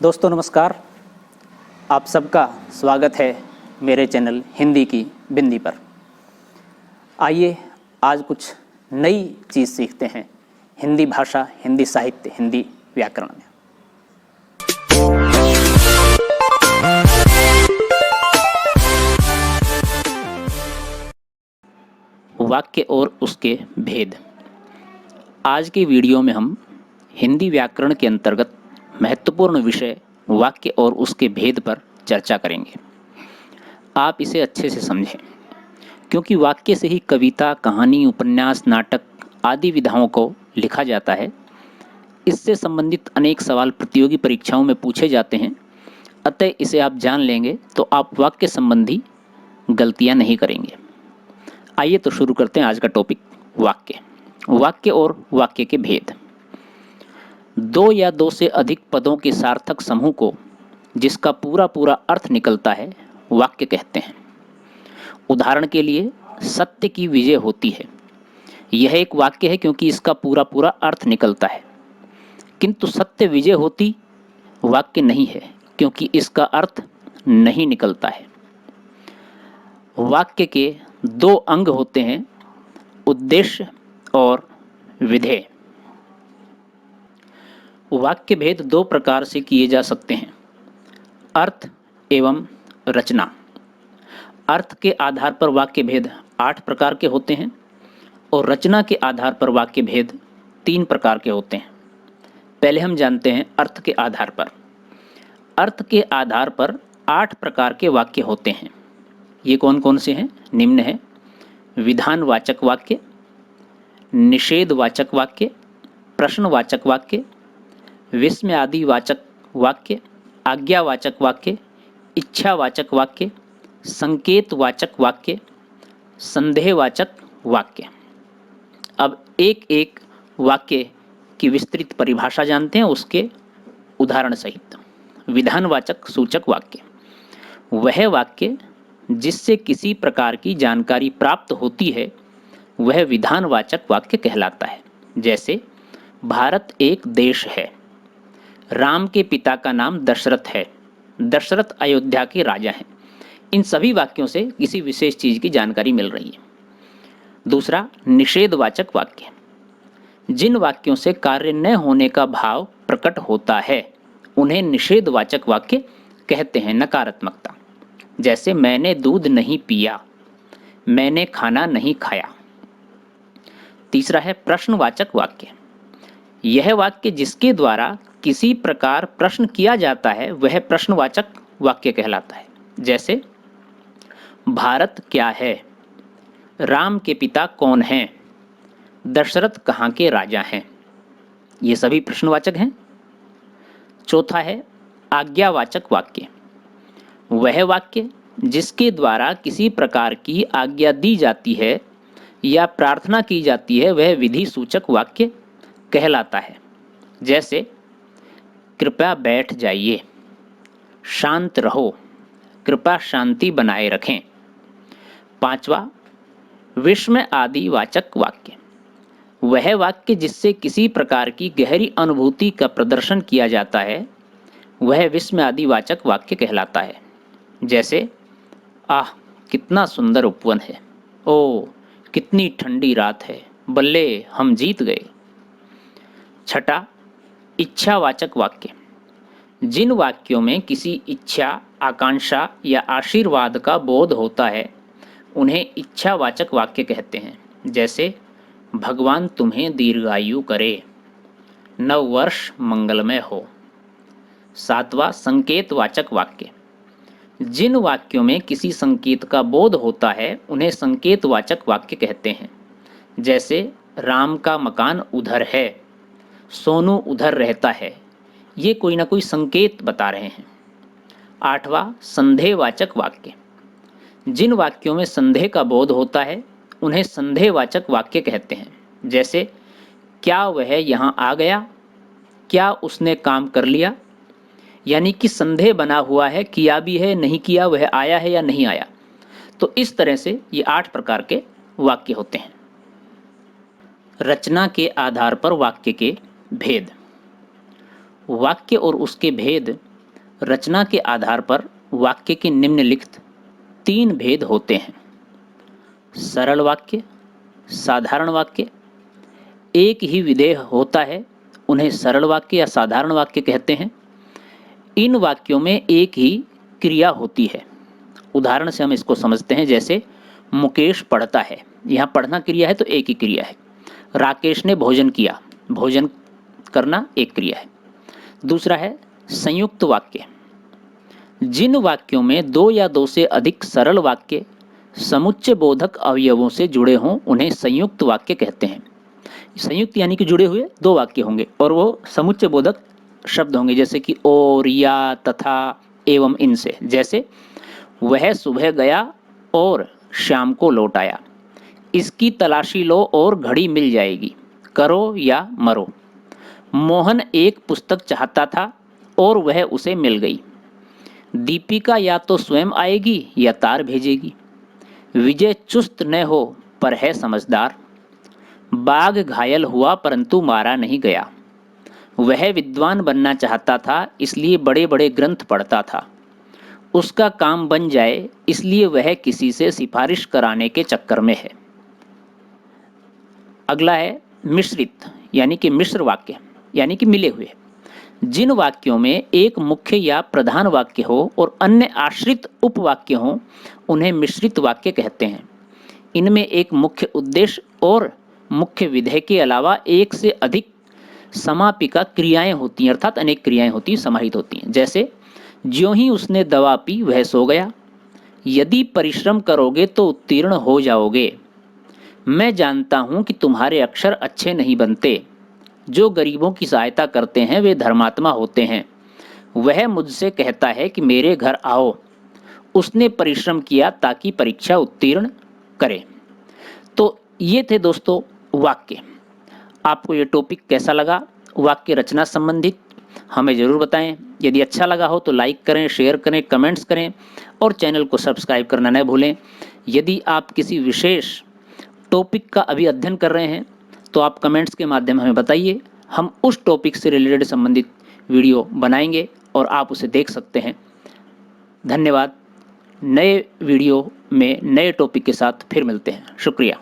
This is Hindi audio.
दोस्तों नमस्कार। आप सबका स्वागत है मेरे चैनल हिंदी की बिंदी पर। आइए आज कुछ नई चीज़ सीखते हैं हिंदी भाषा, हिंदी साहित्य, हिंदी व्याकरण में। वाक्य और उसके भेद। आज के वीडियो में हम हिंदी व्याकरण के अंतर्गत महत्वपूर्ण विषय वाक्य और उसके भेद पर चर्चा करेंगे। आप इसे अच्छे से समझें, क्योंकि वाक्य से ही कविता, कहानी, उपन्यास, नाटक आदि विधाओं को लिखा जाता है। इससे संबंधित अनेक सवाल प्रतियोगी परीक्षाओं में पूछे जाते हैं। अतः इसे आप जान लेंगे तो आप वाक्य संबंधी गलतियां नहीं करेंगे। आइए तो शुरू करते हैं आज का टॉपिक, वाक्य। वाक्य और वाक्य के भेद। दो या दो से अधिक पदों के सार्थक समूह को जिसका पूरा पूरा अर्थ निकलता है वाक्य कहते हैं। उदाहरण के लिए, सत्य की विजय होती है। यह एक वाक्य है क्योंकि इसका पूरा पूरा अर्थ निकलता है। किंतु सत्य विजय होती वाक्य नहीं है क्योंकि इसका अर्थ नहीं निकलता है। वाक्य के दो अंग होते हैं, उद्देश्य और विधेय। वाक्य भेद दो प्रकार से किए जा सकते हैं, अर्थ एवं रचना। अर्थ के आधार पर वाक्य भेद 8 प्रकार के होते हैं और रचना के आधार पर वाक्य भेद 3 प्रकार के होते हैं। पहले हम जानते हैं अर्थ के आधार पर। अर्थ के आधार पर 8 प्रकार के वाक्य होते हैं। ये कौन कौन से हैं? निम्न है: विधानवाचक वाक्य, निषेधवाचक वाक्य, प्रश्नवाचक वाक्य, विस्मयादिवाचक वाक्य, आज्ञावाचक वाक्य, इच्छावाचक वाक्य, संकेतवाचक वाक्य, संदेहवाचक वाक्य। अब एक एक वाक्य की विस्तृत परिभाषा जानते हैं, उसके उदाहरण सहित। विधानवाचक सूचक वाक्य वह वाक्य जिससे किसी प्रकार की जानकारी प्राप्त होती है वह विधानवाचक वाक्य कहलाता है। जैसे, भारत एक देश है, राम के पिता का नाम दशरथ है, दशरथ अयोध्या के राजा हैं। इन सभी वाक्यों से किसी विशेष चीज की जानकारी मिल रही है। दूसरा, निषेधवाचक वाक्य। जिन वाक्यों से कार्य न होने का भाव प्रकट होता है उन्हें निषेधवाचक वाक्य कहते हैं, नकारात्मकता। जैसे, मैंने दूध नहीं पिया, मैंने खाना नहीं खाया। तीसरा है प्रश्नवाचक वाक्य। यह वाक्य जिसके द्वारा किसी प्रकार प्रश्न किया जाता है वह प्रश्नवाचक वाक्य कहलाता है। जैसे, भारत क्या है, राम के पिता कौन हैं, दशरथ कहाँ के राजा हैं। ये सभी प्रश्नवाचक हैं। चौथा है आज्ञावाचक वाक्य। वह वाक्य जिसके द्वारा किसी प्रकार की आज्ञा दी जाती है या प्रार्थना की जाती है वह विधि सूचक वाक्य कहलाता है। जैसे, कृपया बैठ जाइए, शांत रहो, कृपया शांति बनाए रखें। पांचवा, विस्मय आदि वाचक वाक्य। वह वाक्य जिससे किसी प्रकार की गहरी अनुभूति का प्रदर्शन किया जाता है वह विस्मय आदि वाचक वाक्य कहलाता है। जैसे, आह कितना सुंदर उपवन है, ओह कितनी ठंडी रात है, बल्ले हम जीत गए। छठा, इच्छावाचक वाक्य। जिन वाक्यों में किसी इच्छा, आकांक्षा या आशीर्वाद का बोध होता है उन्हें इच्छावाचक वाक्य कहते हैं। जैसे, भगवान तुम्हें दीर्घायु करे, नव वर्ष मंगलमय हो। सातवां, संकेतवाचक वाक्य। जिन वाक्यों में किसी संकेत का बोध होता है उन्हें संकेतवाचक वाक्य कहते हैं। जैसे, राम का मकान उधर है, सोनू उधर रहता है। ये कोई ना कोई संकेत बता रहे हैं। आठवां, संदेहवाचक वाक्य। जिन वाक्यों में संदेह का बोध होता है उन्हें संदेहवाचक वाक्य कहते हैं। जैसे, क्या वह यहाँ आ गया, क्या उसने काम कर लिया। यानी कि संदेह बना हुआ है, किया भी है, नहीं किया, वह आया है या नहीं आया। तो इस तरह से ये 8 प्रकार के वाक्य होते हैं। रचना के आधार पर वाक्य के भेद। वाक्य और उसके भेद रचना के आधार पर वाक्य के निम्नलिखित 3 भेद होते हैं: सरल वाक्य, साधारण वाक्य। एक ही विधेय होता है, उन्हें सरल वाक्य या साधारण वाक्य कहते हैं। इन वाक्यों में एक ही क्रिया होती है। उदाहरण से हम इसको समझते हैं, जैसे मुकेश पढ़ता है, यहाँ पढ़ना क्रिया है तो एक ही क्रिया है। राकेश ने भोजन किया, भोजन करना एक क्रिया है। दूसरा है संयुक्त वाक्य। जिन वाक्यों में 2 या 2 से अधिक सरल वाक्य समुच्चय बोधक अवयवों से जुड़े हों, उन्हें संयुक्त वाक्य कहते हैं। संयुक्त यानी कि जुड़े हुए 2 वाक्य होंगे और वो समुच्चय बोधक शब्द होंगे, जैसे कि और, या, तथा, एवं, इनसे। जैसे वह सुबह गया और शाम को लौट आया। इसकी तलाशी लो और घड़ी मिल जाएगी। करो या मरो। मोहन एक पुस्तक चाहता था और वह उसे मिल गई। दीपिका या तो स्वयं आएगी या तार भेजेगी। विजय चुस्त न हो पर है समझदार। बाघ घायल हुआ परंतु मारा नहीं गया। वह विद्वान बनना चाहता था, इसलिए बड़े बड़े ग्रंथ पढ़ता था। उसका काम बन जाए इसलिए वह किसी से सिफारिश कराने के चक्कर में है। अगला है मिश्रित यानी कि मिश्र वाक्य, यानी कि मिले हुए। जिन वाक्यों में एक मुख्य या प्रधान वाक्य हो और अन्य आश्रित उपवाक्य हों, उन्हें मिश्रित वाक्य कहते हैं। इनमें एक मुख्य उद्देश्य और मुख्य विधेय के अलावा एक से अधिक समापिका क्रियाएं होती हैं, अर्थात अनेक क्रियाएं होती हैं, समाहित होती हैं। जैसे ज्यों ही उसने दवा पी वह सो गया। यदि परिश्रम करोगे तो उत्तीर्ण हो जाओगे। मैं जानता हूं कि तुम्हारे अक्षर अच्छे नहीं बनते। जो गरीबों की सहायता करते हैं वे धर्मात्मा होते हैं। वह मुझसे कहता है कि मेरे घर आओ। उसने परिश्रम किया ताकि परीक्षा उत्तीर्ण करे। तो ये थे दोस्तों वाक्य। आपको ये टॉपिक कैसा लगा, वाक्य रचना संबंधित, हमें ज़रूर बताएं। यदि अच्छा लगा हो तो लाइक करें, शेयर करें, कमेंट्स करें और चैनल को सब्सक्राइब करना न भूलें। यदि आप किसी विशेष टॉपिक का अभी अध्ययन कर रहे हैं तो आप कमेंट्स के माध्यम हमें बताइए। हम उस टॉपिक से रिलेटेड संबंधित वीडियो बनाएंगे और आप उसे देख सकते हैं। धन्यवाद। नए वीडियो में नए टॉपिक के साथ फिर मिलते हैं। शुक्रिया।